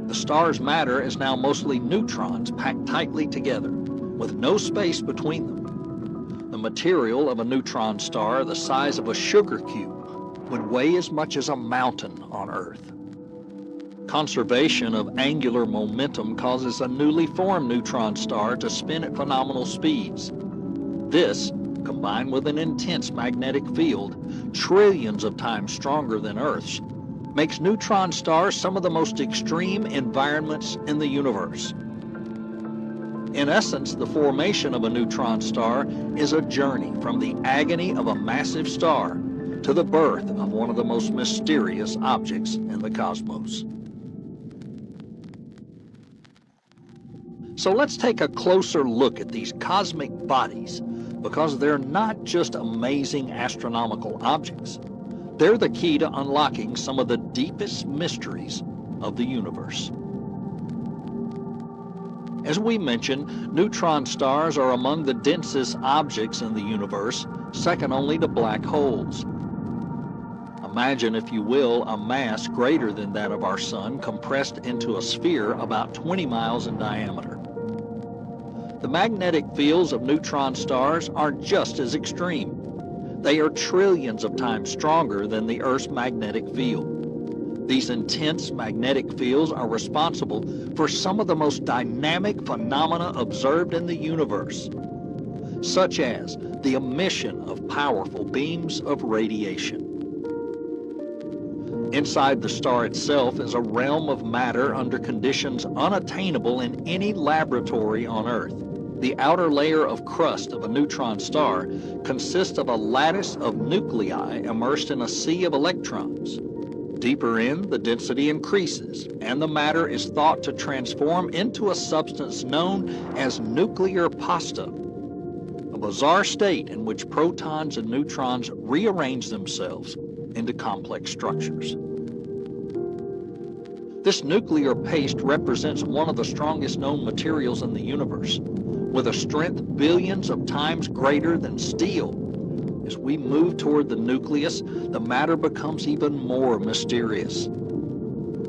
The star's matter is now mostly neutrons packed tightly together, with no space between them. The material of a neutron star the size of a sugar cube would weigh as much as a mountain on Earth. Conservation of angular momentum causes a newly formed neutron star to spin at phenomenal speeds. This, combined with an intense magnetic field, trillions of times stronger than Earth's, makes neutron stars some of the most extreme environments in the universe. In essence, the formation of a neutron star is a journey from the agony of a massive star to the birth of one of the most mysterious objects in the cosmos. So let's take a closer look at these cosmic bodies, because they're not just amazing astronomical objects. They're the key to unlocking some of the deepest mysteries of the universe. As we mentioned, neutron stars are among the densest objects in the universe, second only to black holes. Imagine, if you will, a mass greater than that of our sun compressed into a sphere about 20 miles in diameter. The magnetic fields of neutron stars are just as extreme. They are trillions of times stronger than the Earth's magnetic field. These intense magnetic fields are responsible for some of the most dynamic phenomena observed in the universe, such as the emission of powerful beams of radiation. Inside the star itself is a realm of matter under conditions unattainable in any laboratory on Earth. The outer layer of crust of a neutron star consists of a lattice of nuclei immersed in a sea of electrons. Deeper in, the density increases, and the matter is thought to transform into a substance known as nuclear pasta, a bizarre state in which protons and neutrons rearrange themselves into complex structures. This nuclear paste represents one of the strongest known materials in the universe. with a strength billions of times greater than steel. As we move toward the nucleus, the matter becomes even more mysterious.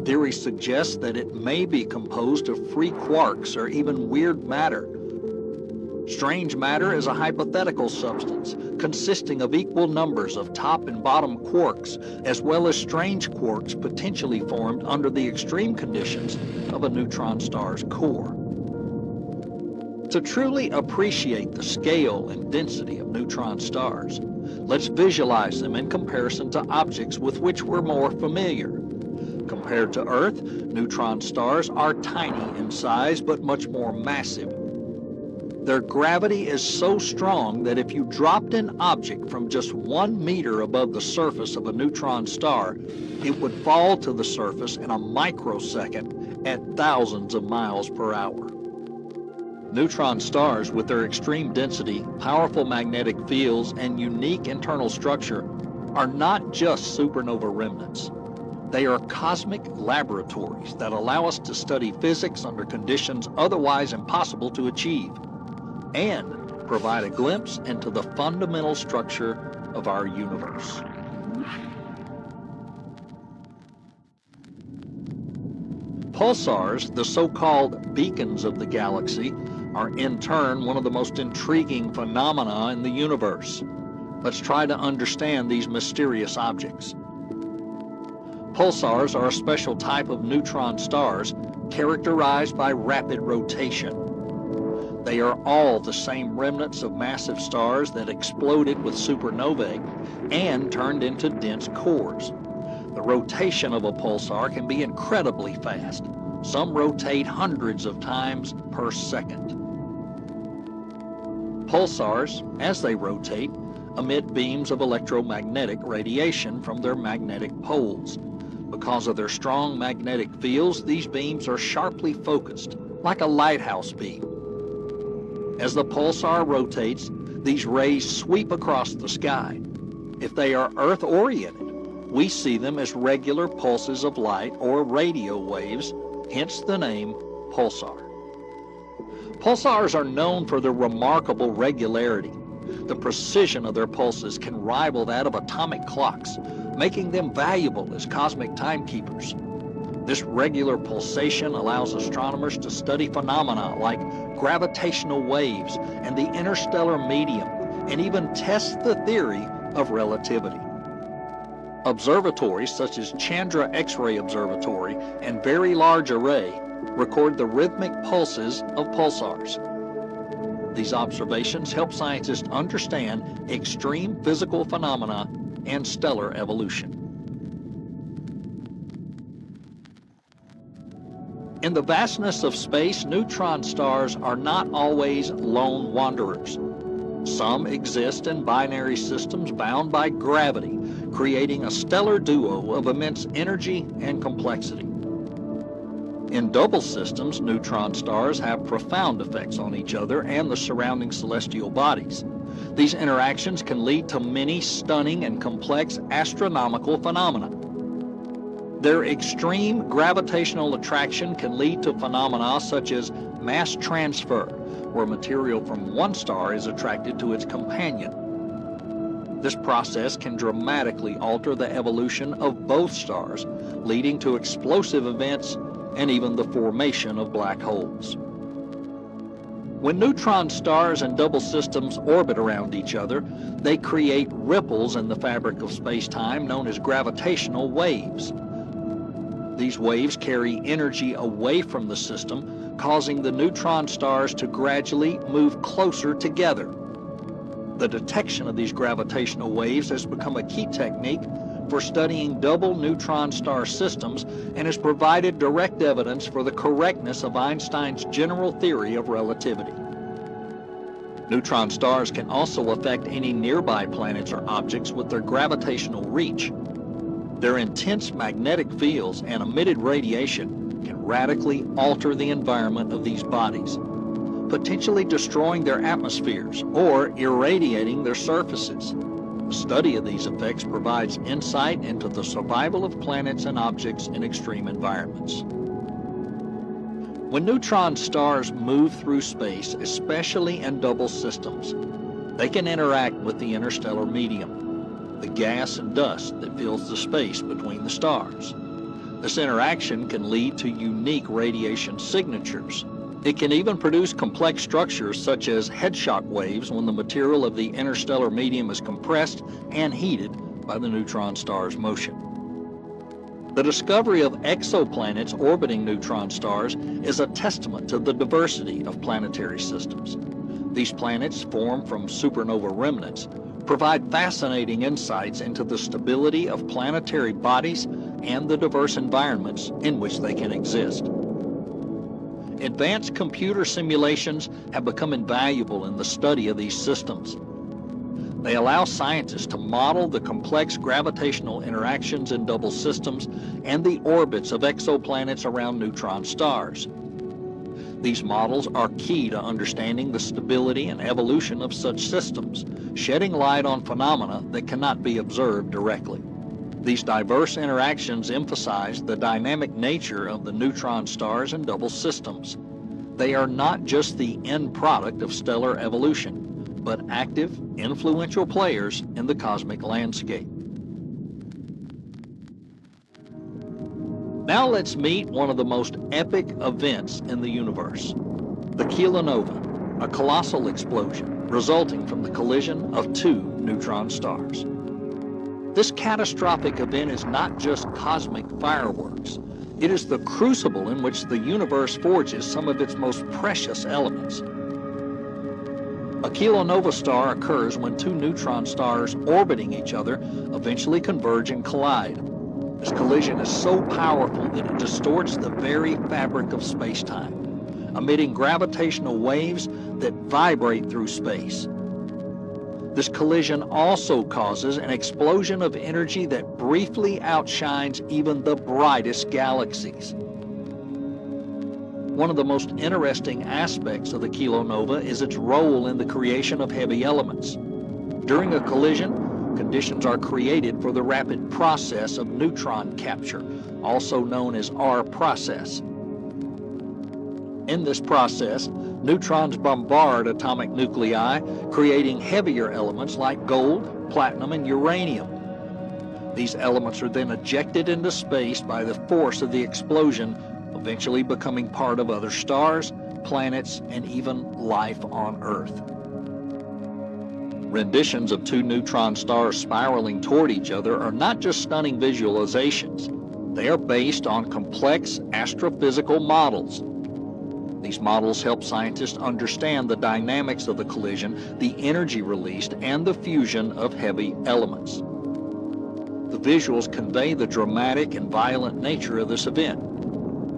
Theory suggests that it may be composed of free quarks or even weird matter. Strange matter is a hypothetical substance consisting of equal numbers of top and bottom quarks, as well as strange quarks potentially formed under the extreme conditions of a neutron star's core. To truly appreciate the scale and density of neutron stars, let's visualize them in comparison to objects with which we're more familiar. Compared to Earth, neutron stars are tiny in size but much more massive. Their gravity is so strong that if you dropped an object from just 1 meter above the surface of a neutron star, it would fall to the surface in a microsecond at thousands of miles per hour. Neutron stars, with their extreme density, powerful magnetic fields, and unique internal structure, are not just supernova remnants. They are cosmic laboratories that allow us to study physics under conditions otherwise impossible to achieve, and provide a glimpse into the fundamental structure of our universe. Pulsars, the so-called beacons of the galaxy, are in turn one of the most intriguing phenomena in the universe. Let's try to understand these mysterious objects. Pulsars are a special type of neutron stars characterized by rapid rotation. They are all the same remnants of massive stars that exploded with supernovae and turned into dense cores. The rotation of a pulsar can be incredibly fast. Some rotate hundreds of times per second. Pulsars, as they rotate, emit beams of electromagnetic radiation from their magnetic poles. Because of their strong magnetic fields, these beams are sharply focused, like a lighthouse beam. As the pulsar rotates, these rays sweep across the sky. If they are Earth-oriented, we see them as regular pulses of light or radio waves, hence the name pulsar. Pulsars are known for their remarkable regularity. The precision of their pulses can rival that of atomic clocks, making them valuable as cosmic timekeepers. This regular pulsation allows astronomers to study phenomena like gravitational waves and the interstellar medium, and even test the theory of relativity. Observatories such as Chandra X-ray Observatory and Very Large Array record the rhythmic pulses of pulsars. These observations help scientists understand extreme physical phenomena and stellar evolution. In the vastness of space, neutron stars are not always lone wanderers. Some exist in binary systems bound by gravity, creating a stellar duo of immense energy and complexity. In double systems, neutron stars have profound effects on each other and the surrounding celestial bodies. These interactions can lead to many stunning and complex astronomical phenomena. Their extreme gravitational attraction can lead to phenomena such as mass transfer, where material from one star is attracted to its companion. This process can dramatically alter the evolution of both stars, leading to explosive events and even the formation of black holes. When neutron stars and double systems orbit around each other, they create ripples in the fabric of space-time known as gravitational waves. These waves carry energy away from the system, causing the neutron stars to gradually move closer together. The detection of these gravitational waves has become a key technique for studying double neutron star systems and has provided direct evidence for the correctness of Einstein's general theory of relativity. Neutron stars can also affect any nearby planets or objects with their gravitational reach. Their intense magnetic fields and emitted radiation can radically alter the environment of these bodies, potentially destroying their atmospheres or irradiating their surfaces. The study of these effects provides insight into the survival of planets and objects in extreme environments. When neutron stars move through space, especially in double systems, they can interact with the interstellar medium, the gas and dust that fills the space between the stars. This interaction can lead to unique radiation signatures. It can even produce complex structures such as headshock waves when the material of the interstellar medium is compressed and heated by the neutron star's motion. The discovery of exoplanets orbiting neutron stars is a testament to the diversity of planetary systems. These planets, formed from supernova remnants, provide fascinating insights into the stability of planetary bodies and the diverse environments in which they can exist. Advanced computer simulations have become invaluable in the study of these systems. They allow scientists to model the complex gravitational interactions in double systems and the orbits of exoplanets around neutron stars. These models are key to understanding the stability and evolution of such systems, shedding light on phenomena that cannot be observed directly. These diverse interactions emphasize the dynamic nature of the neutron stars and double systems. They are not just the end product of stellar evolution, but active, influential players in the cosmic landscape. Now let's meet one of the most epic events in the universe, the kilonova, a colossal explosion resulting from the collision of two neutron stars. This catastrophic event is not just cosmic fireworks. It is the crucible in which the universe forges some of its most precious elements. A kilonova star occurs when two neutron stars orbiting each other eventually converge and collide. This collision is so powerful that it distorts the very fabric of space-time, emitting gravitational waves that vibrate through space. This collision also causes an explosion of energy that briefly outshines even the brightest galaxies. One of the most interesting aspects of the kilonova is its role in the creation of heavy elements. During a collision, conditions are created for the rapid process of neutron capture, also known as R process. In this process, neutrons bombard atomic nuclei, creating heavier elements like gold, platinum, and uranium. These elements are then ejected into space by the force of the explosion, eventually becoming part of other stars, planets, and even life on Earth. Renditions of two neutron stars spiraling toward each other are not just stunning visualizations. They are based on complex astrophysical models. These models help scientists understand the dynamics of the collision, the energy released, and the fusion of heavy elements. The visuals convey the dramatic and violent nature of this event.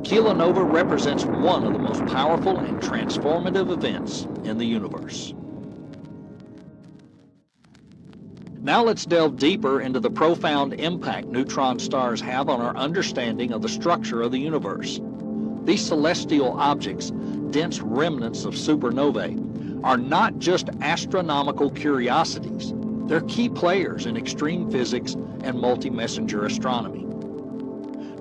Kilonova represents one of the most powerful and transformative events in the universe. Now let's delve deeper into the profound impact neutron stars have on our understanding of the structure of the universe. These celestial objects, dense remnants of supernovae, are not just astronomical curiosities. They're key players in extreme physics and multi-messenger astronomy.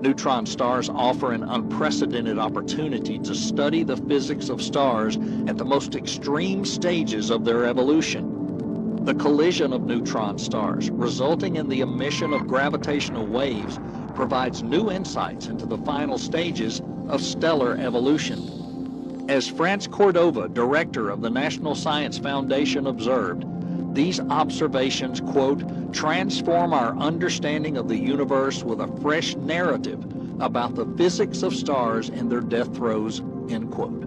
Neutron stars offer an unprecedented opportunity to study the physics of stars at the most extreme stages of their evolution. The collision of neutron stars, resulting in the emission of gravitational waves, provides new insights into the final stages of stellar evolution. As France Cordova, director of the National Science Foundation, observed, these observations, quote, transform our understanding of the universe with a fresh narrative about the physics of stars in their death throes, end quote.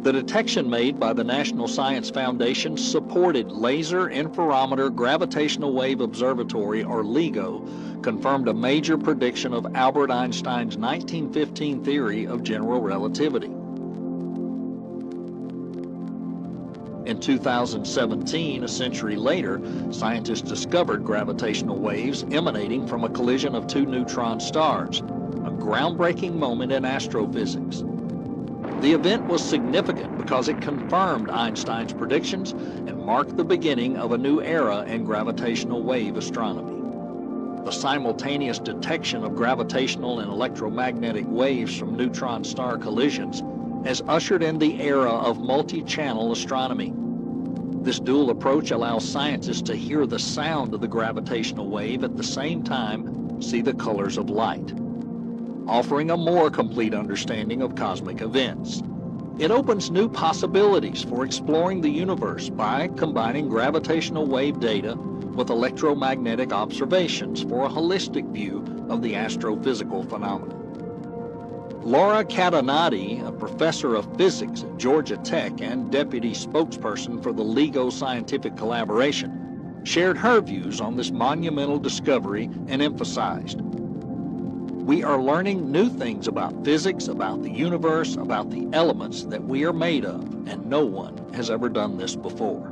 The detection made by the National Science Foundation supported Laser Interferometer Gravitational Wave Observatory, or LIGO, confirmed a major prediction of Albert Einstein's 1915 theory of general relativity. In 2017, a century later, scientists discovered gravitational waves emanating from a collision of two neutron stars, a groundbreaking moment in astrophysics. The event was significant because it confirmed Einstein's predictions and marked the beginning of a new era in gravitational wave astronomy. the simultaneous detection of gravitational and electromagnetic waves from neutron star collisions has ushered in the era of multi-channel astronomy. This dual approach allows scientists to hear the sound of the gravitational wave at the same time see the colors of light, offering a more complete understanding of cosmic events. It opens new possibilities for exploring the universe by combining gravitational wave data with electromagnetic observations for a holistic view of the astrophysical phenomena. Laura Catanati, a professor of physics at Georgia Tech and deputy spokesperson for the LIGO Scientific Collaboration, shared her views on this monumental discovery and emphasized, "We are learning new things about physics, about the universe, about the elements that we are made of, and no one has ever done this before."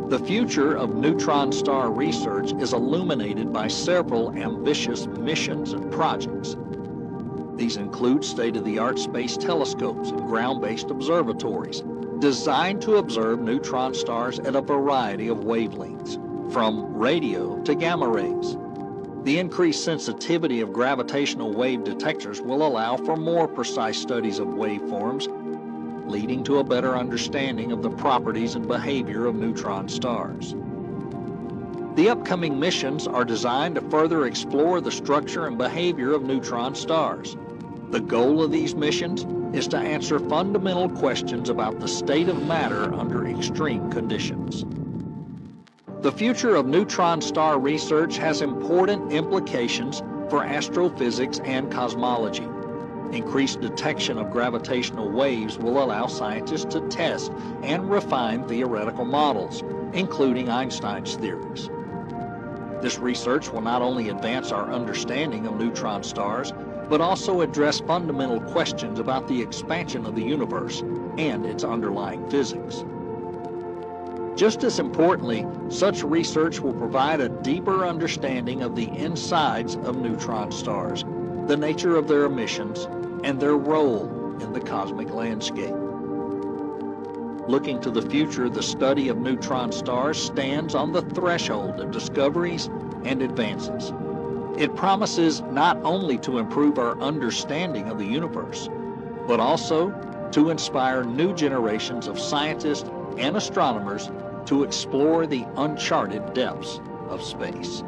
The future of neutron star research is illuminated by several ambitious missions and projects. These include state-of-the-art space telescopes and ground-based observatories designed to observe neutron stars at a variety of wavelengths, from radio to gamma rays. The increased sensitivity of gravitational wave detectors will allow for more precise studies of waveforms, leading to a better understanding of the properties and behavior of neutron stars. The upcoming missions are designed to further explore the structure and behavior of neutron stars. The goal of these missions is to answer fundamental questions about the state of matter under extreme conditions. The future of neutron star research has important implications for astrophysics and cosmology. Increased detection of gravitational waves will allow scientists to test and refine theoretical models, including Einstein's theories. This research will not only advance our understanding of neutron stars, but also address fundamental questions about the expansion of the universe and its underlying physics. Just as importantly, such research will provide a deeper understanding of the insides of neutron stars, the nature of their emissions, and their role in the cosmic landscape. Looking to the future, the study of neutron stars stands on the threshold of discoveries and advances. It promises not only to improve our understanding of the universe, but also to inspire new generations of scientists and astronomers to explore the uncharted depths of space.